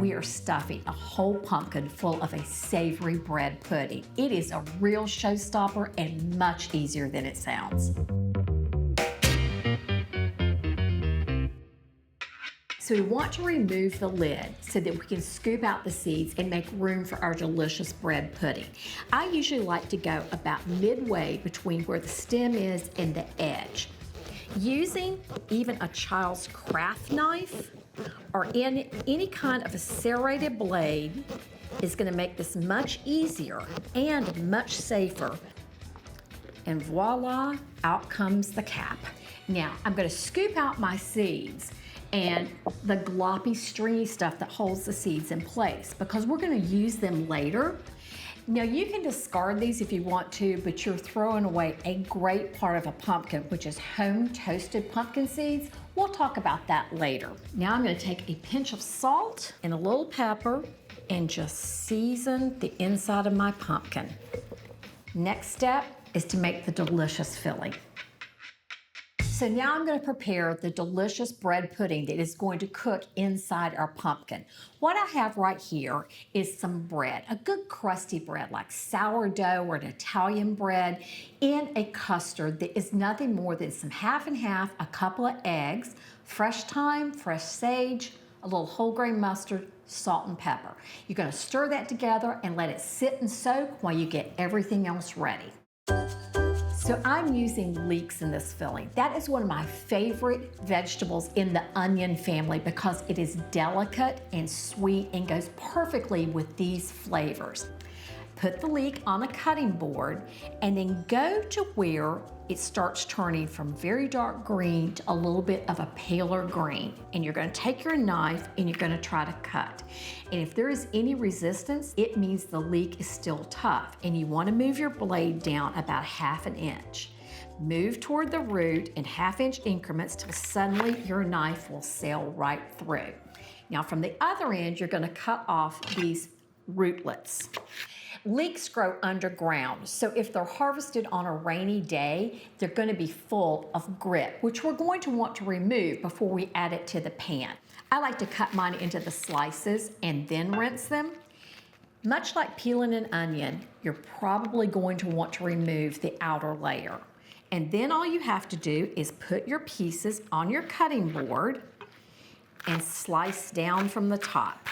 we are stuffing a whole pumpkin full of a savory bread pudding. It is a real showstopper and much easier than it sounds. So we want to remove the lid so that we can scoop out the seeds and make room for our delicious bread pudding. I usually like to go about midway between where the stem is and the edge. Using even a child's craft knife or any kind of a serrated blade is going to make this much easier and much safer. And voila, out comes the cap. Now I'm going to scoop out my seeds and the gloppy, stringy stuff that holds the seeds in place because we're going to use them later. Now you can discard these if you want to, but you're throwing away a great part of a pumpkin, which is home toasted pumpkin seeds. We'll talk about that later. Now I'm going to take a pinch of salt and a little pepper and just season the inside of my pumpkin. Next step is to make the delicious filling. So now I'm going to prepare the delicious bread pudding that is going to cook inside our pumpkin. What I have right here is some bread, a good crusty bread like sourdough or an Italian bread in a custard that is nothing more than some half and half, a couple of eggs, fresh thyme, fresh sage, a little whole grain mustard, salt and pepper. You're going to stir that together and let it sit and soak while you get everything else ready. So I'm using leeks in this filling. That is one of my favorite vegetables in the onion family because it is delicate and sweet and goes perfectly with these flavors. Put the leek on a cutting board and then go to where it starts turning from very dark green to a little bit of a paler green. And you're going to take your knife and you're going to try to cut. And if there is any resistance, it means the leek is still tough and you want to move your blade down about 1/2 inch. Move toward the root in 1/2 inch increments till suddenly your knife will sail right through. Now from the other end, you're going to cut off these rootlets. Leeks grow underground, so if they're harvested on a rainy day, they're going to be full of grit, which we're going to want to remove before we add it to the pan. I like to cut mine into the slices and then rinse them. Much like peeling an onion, you're probably going to want to remove the outer layer. And then all you have to do is put your pieces on your cutting board and slice down from the top.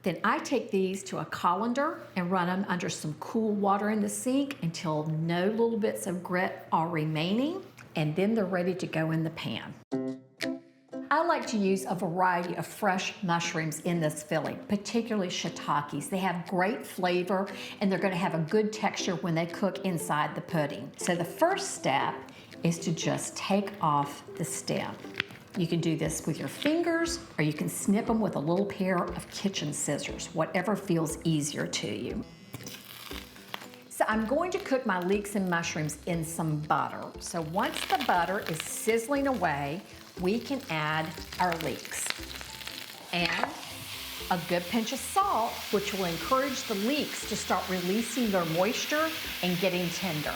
Then I take these to a colander and run them under some cool water in the sink until no little bits of grit are remaining, and then they're ready to go in the pan. I like to use a variety of fresh mushrooms in this filling, particularly shiitakes. They have great flavor and they're going to have a good texture when they cook inside the pudding. So the first step is to just take off the stem. You can do this with your fingers or you can snip them with a little pair of kitchen scissors, whatever feels easier to you. So I'm going to cook my leeks and mushrooms in some butter. So once the butter is sizzling away, we can add our leeks and a good pinch of salt, which will encourage the leeks to start releasing their moisture and getting tender.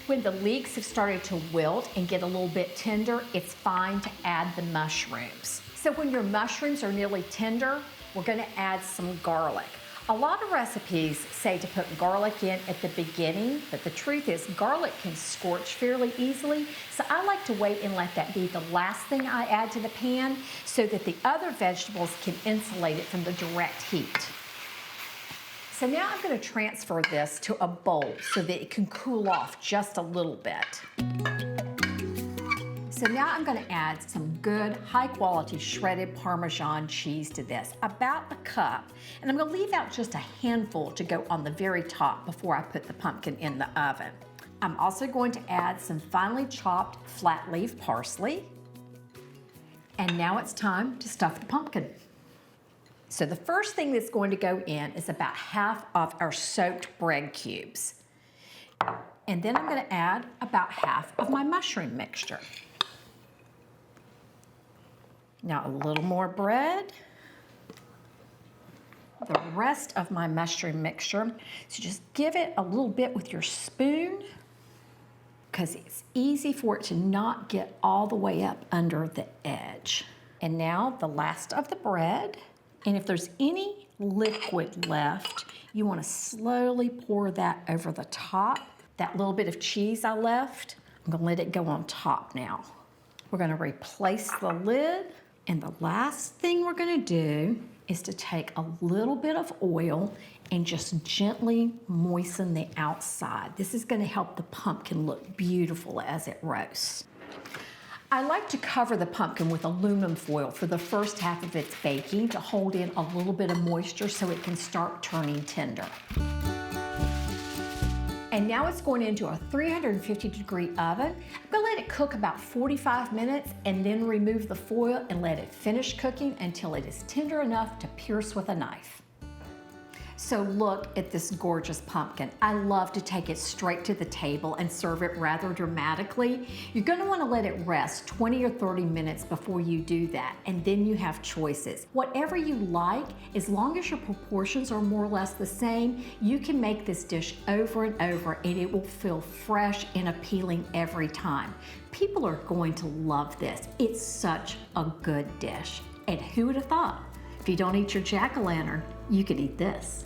When the leeks have started to wilt and get a little bit tender, it's fine to add the mushrooms. So when your mushrooms are nearly tender, we're going to add some garlic. A lot of recipes say to put garlic in at the beginning, but the truth is garlic can scorch fairly easily. So I like to wait and let that be the last thing I add to the pan so that the other vegetables can insulate it from the direct heat. So now I'm going to transfer this to a bowl so that it can cool off just a little bit. So now I'm going to add some good high quality shredded Parmesan cheese to this, about a cup. And I'm going to leave out just a handful to go on the very top before I put the pumpkin in the oven. I'm also going to add some finely chopped flat leaf parsley. And now it's time to stuff the pumpkin. So the first thing that's going to go in is about half of our soaked bread cubes. And then I'm going to add about half of my mushroom mixture. Now a little more bread. The rest of my mushroom mixture. So just give it a little bit with your spoon. because it's easy for it to not get all the way up under the edge. And now the last of the bread. And if there's any liquid left, you want to slowly pour that over the top. That little bit of cheese I left, I'm going to let it go on top now. We're going to replace the lid. And the last thing we're going to do is to take a little bit of oil and just gently moisten the outside. This is going to help the pumpkin look beautiful as it roasts. I like to cover the pumpkin with aluminum foil for the first half of its baking to hold in a little bit of moisture so it can start turning tender. And now it's going into a 350-degree oven. I'm gonna let it cook about 45 minutes and then remove the foil and let it finish cooking until it is tender enough to pierce with a knife. So look at this gorgeous pumpkin. I love to take it straight to the table and serve it rather dramatically. You're gonna wanna let it rest 20 or 30 minutes before you do that, and then you have choices. Whatever you like, as long as your proportions are more or less the same, you can make this dish over and over and it will feel fresh and appealing every time. People are going to love this. It's such a good dish. And who would have thought? If you don't eat your jack-o'-lantern, you could eat this.